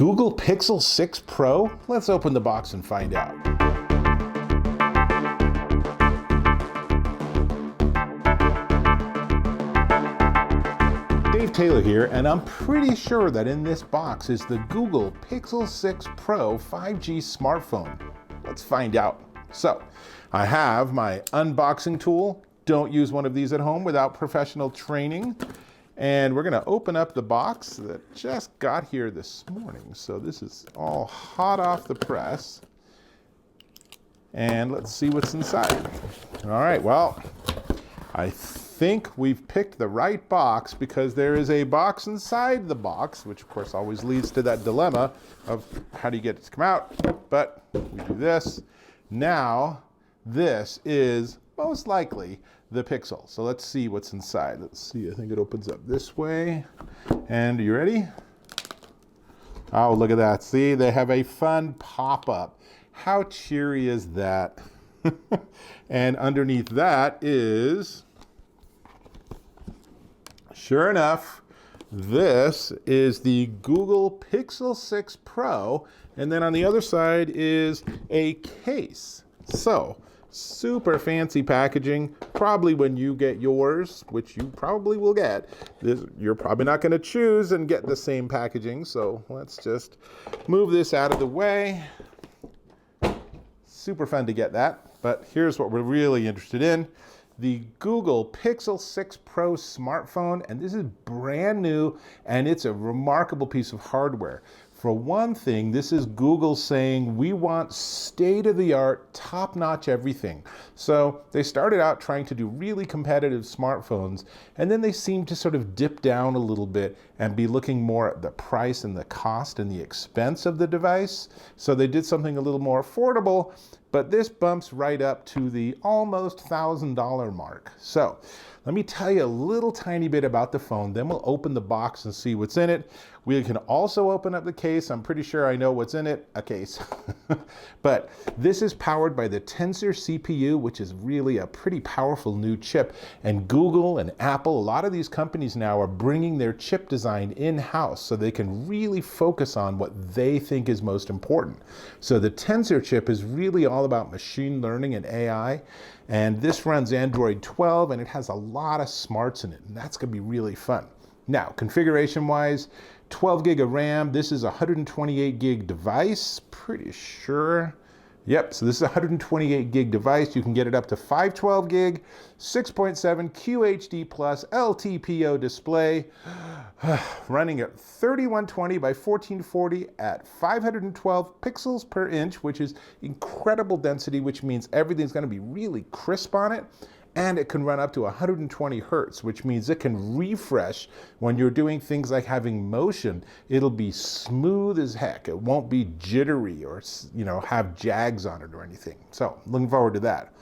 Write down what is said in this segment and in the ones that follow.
Google Pixel 6 Pro? Let's open the box and find out. Dave Taylor here, and I'm pretty sure that in this box is the Google Pixel 6 Pro 5G smartphone. Let's find out. So, I have my unboxing tool. Don't use one of these at home without professional training. And we're gonna open up the box that just got here this morning. So this is all hot off the press. And let's see what's inside. All right, well, I think we've picked the right box because there is a box inside the box, which of course always leads to that dilemma of how do you get it to come out? But we do this. Now, this is most likely the Pixel. So let's see what's inside. Let's see, I think it opens up this way. And are you ready? Oh, look at that. See, they have a fun pop-up. How cheery is that? And underneath that is, sure enough, this is the Google Pixel 6 Pro. And then on the other side is a case. So, super fancy packaging. Probably when you get yours, which you probably will get, you're probably not going to choose and get the same packaging. So let's just move this out of the way. Super fun to get that. But here's what we're really interested in. The Google Pixel 6 Pro smartphone, and this is brand new, and it's a remarkable piece of hardware. For one thing, this is Google saying we want state-of-the-art, top-notch everything. So they started out trying to do really competitive smartphones, and then they seemed to sort of dip down a little bit and be looking more at the price and the cost and the expense of the device. So they did something a little more affordable, but this bumps right up to the almost $1,000 mark. So let me tell you a little tiny bit about the phone, then we'll open the box and see what's in it. We can also open up the case. I'm pretty sure I know what's in it, a case. But this is powered by the Tensor CPU, which is really a pretty powerful new chip. And Google and Apple, a lot of these companies now are bringing their chip design in-house so they can really focus on what they think is most important. So the Tensor chip is really all about machine learning and AI. And this runs Android 12, and it has a lot of smarts in it, and that's gonna be really fun. Now, configuration-wise, 12 gig of RAM. This is a 128 gig device, pretty sure. Yep, so this is a 128 gig device. You can get it up to 512 gig, 6.7 QHD plus LTPO display, running at 3120 by 1440 at 512 pixels per inch, which is incredible density, which means everything's gonna be really crisp on it. And it can run up to 120 hertz, which means it can refresh when you're doing things like having motion. It'll be smooth as heck. It won't be jittery or, have jags on it or anything. So looking forward to that.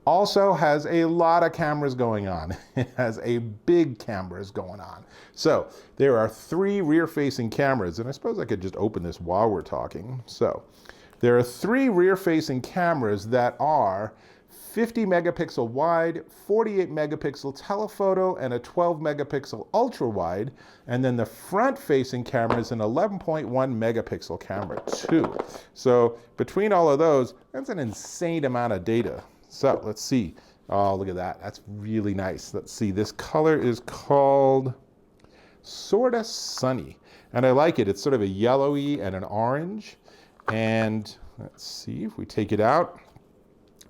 Also has a lot of cameras going on. It has a big cameras going on. So there are 3 rear-facing cameras, and I suppose I could just open this while we're talking. So there are 3 rear-facing cameras that are 50 megapixel wide, 48 megapixel telephoto, and a 12 megapixel ultra wide. And then the front facing camera is an 11.1 megapixel camera too. So between all of those, that's an insane amount of data. So let's see. Oh, look at that. That's really nice. Let's see. This color is called Sorta Sunny. And I like it. It's sort of a yellowy and an orange. And let's see if we take it out.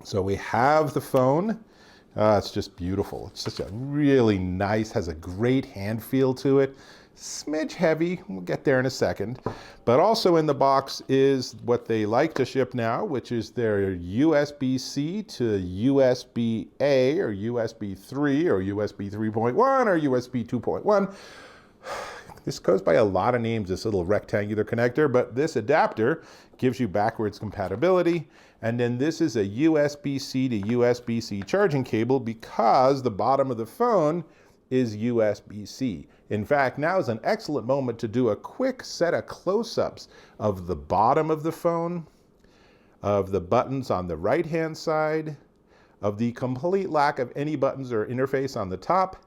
So we have the phone. It's just beautiful. It's just a really nice, has a great hand feel to it. Smidge heavy, we'll get there in a second. But also in the box is what they like to ship now, which is their USB-C to USB-A or USB 3 or USB 3.1 or USB 2.1. This goes by a lot of names, this little rectangular connector, but this adapter gives you backwards compatibility. And then this is a USB-C to USB-C charging cable because the bottom of the phone is USB-C. In fact, now is an excellent moment to do a quick set of close-ups of the bottom of the phone, of the buttons on the right-hand side, of the complete lack of any buttons or interface on the top,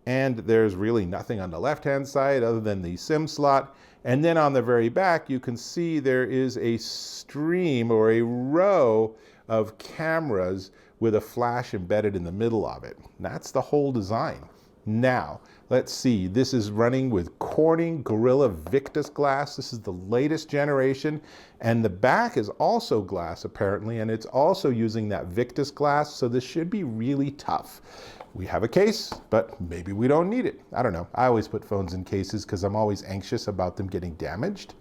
and there's really nothing on the left-hand side other than the SIM slot. And then on the very back, you can see there is a stream or a row of cameras with a flash embedded in the middle of it. That's the whole design. Now, let's see, this is running with Corning Gorilla Victus glass. This is the latest generation, and the back is also glass apparently, and it's also using that Victus glass, so this should be really tough. We have a case, but maybe we don't need it. I don't know. I always put phones in cases because I'm always anxious about them getting damaged.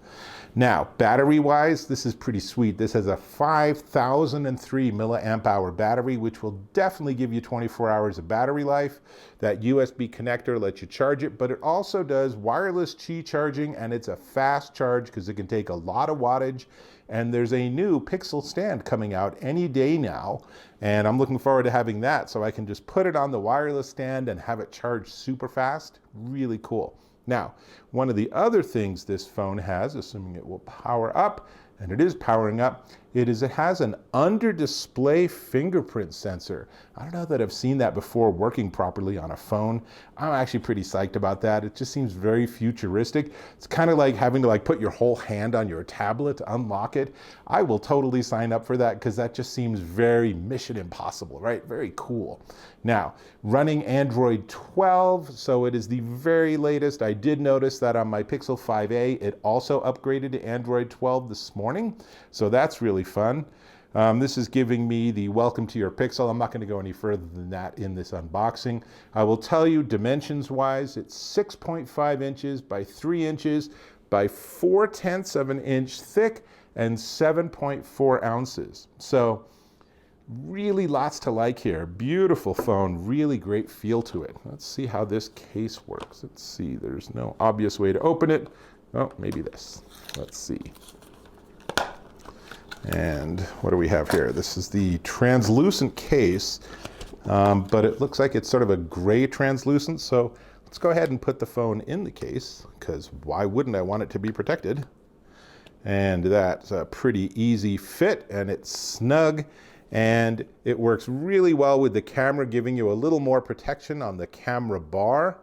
Now, battery-wise, this is pretty sweet. This has a 5,003 milliamp hour battery, which will definitely give you 24 hours of battery life. That USB connector lets you charge it, but it also does wireless Qi charging, and it's a fast charge because it can take a lot of wattage. And there's a new Pixel stand coming out any day now, and I'm looking forward to having that so I can just put it on the wireless stand and have it charge super fast. Really cool. Now, one of the other things this phone has, assuming it will power up, and it is powering up, it has an under-display fingerprint sensor. I don't know that I've seen that before working properly on a phone. I'm actually pretty psyched about that. It just seems very futuristic. It's kind of like having to put your whole hand on your tablet to unlock it. I will totally sign up for that because that just seems very Mission Impossible, right? Very cool. Now, running Android 12, so it is the very latest. I did notice that on my Pixel 5a, it also upgraded to Android 12 this morning, so that's really fun. This is giving me the welcome to your Pixel. I'm not going to go any further than that in this unboxing. I will tell you dimensions wise, it's 6.5 inches by 3 inches by 4/10 of an inch thick and 7.4 ounces. So really lots to like here. Beautiful phone, really great feel to it. Let's see how this case works. Let's see, there's no obvious way to open it. Oh, maybe this. Let's see. And what do we have here? This is the translucent case, but it looks like it's sort of a gray translucent. So let's go ahead and put the phone in the case, because why wouldn't I want it to be protected? And that's a pretty easy fit, and it's snug, and it works really well with the camera, giving you a little more protection on the camera bar.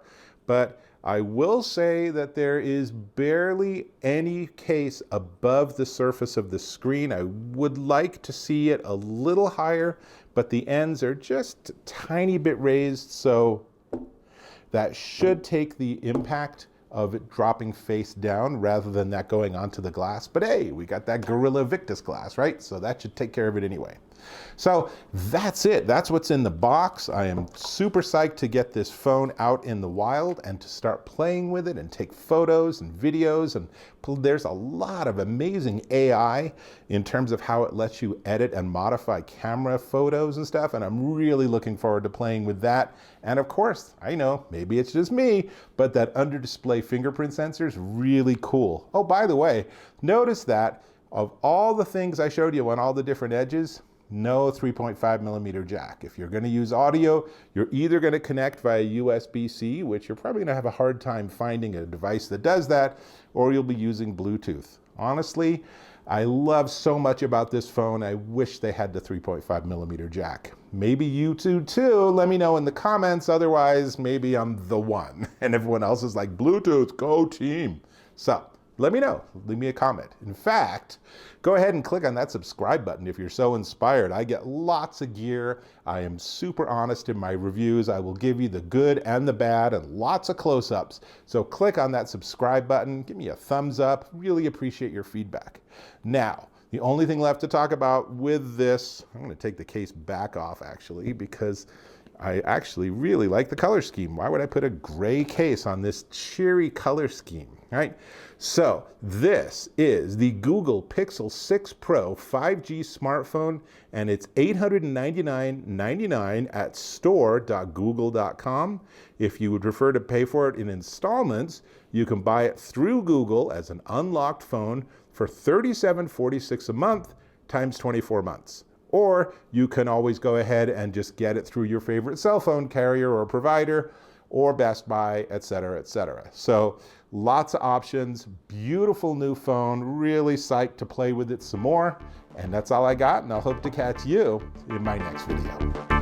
But I will say that there is barely any case above the surface of the screen. I would like to see it a little higher, but the ends are just a tiny bit raised, so that should take the impact of it dropping face down rather than that going onto the glass. But hey, we got that Gorilla Victus glass, right? So that should take care of it anyway. So that's it. That's what's in the box. I am super psyched to get this phone out in the wild and to start playing with it and take photos and videos. And there's a lot of amazing AI in terms of how it lets you edit and modify camera photos and stuff. And I'm really looking forward to playing with that. And of course, I know maybe it's just me, but that under display fingerprint sensor is really cool. Oh, by the way, notice that of all the things I showed you on all the different edges, no 3.5 millimeter jack. If you're going to use audio, you're either going to connect via USB-C, which you're probably going to have a hard time finding a device that does that, or you'll be using Bluetooth. Honestly, I love so much about this phone. I wish they had the 3.5 millimeter jack. Maybe you too. Let me know in the comments. Otherwise, maybe I'm the one. And everyone else is like, Bluetooth, go team. So let me know. Leave me a comment. In fact, go ahead and click on that subscribe button if you're so inspired. I get lots of gear. I am super honest in my reviews. I will give you the good and the bad and lots of close-ups. So click on that subscribe button. Give me a thumbs up. Really appreciate your feedback. Now, the only thing left to talk about with this, I'm going to take the case back off actually, because I actually really like the color scheme. Why would I put a gray case on this cheery color scheme, right? So this is the Google Pixel 6 Pro 5G smartphone, and it's $899.99 at store.google.com. If you would prefer to pay for it in installments, you can buy it through Google as an unlocked phone for $37.46 a month times 24 months. Or you can always go ahead and just get it through your favorite cell phone carrier or provider or Best Buy, etc., etc. So lots of options, beautiful new phone, really psyched to play with it some more. And that's all I got, and I'll hope to catch you in my next video.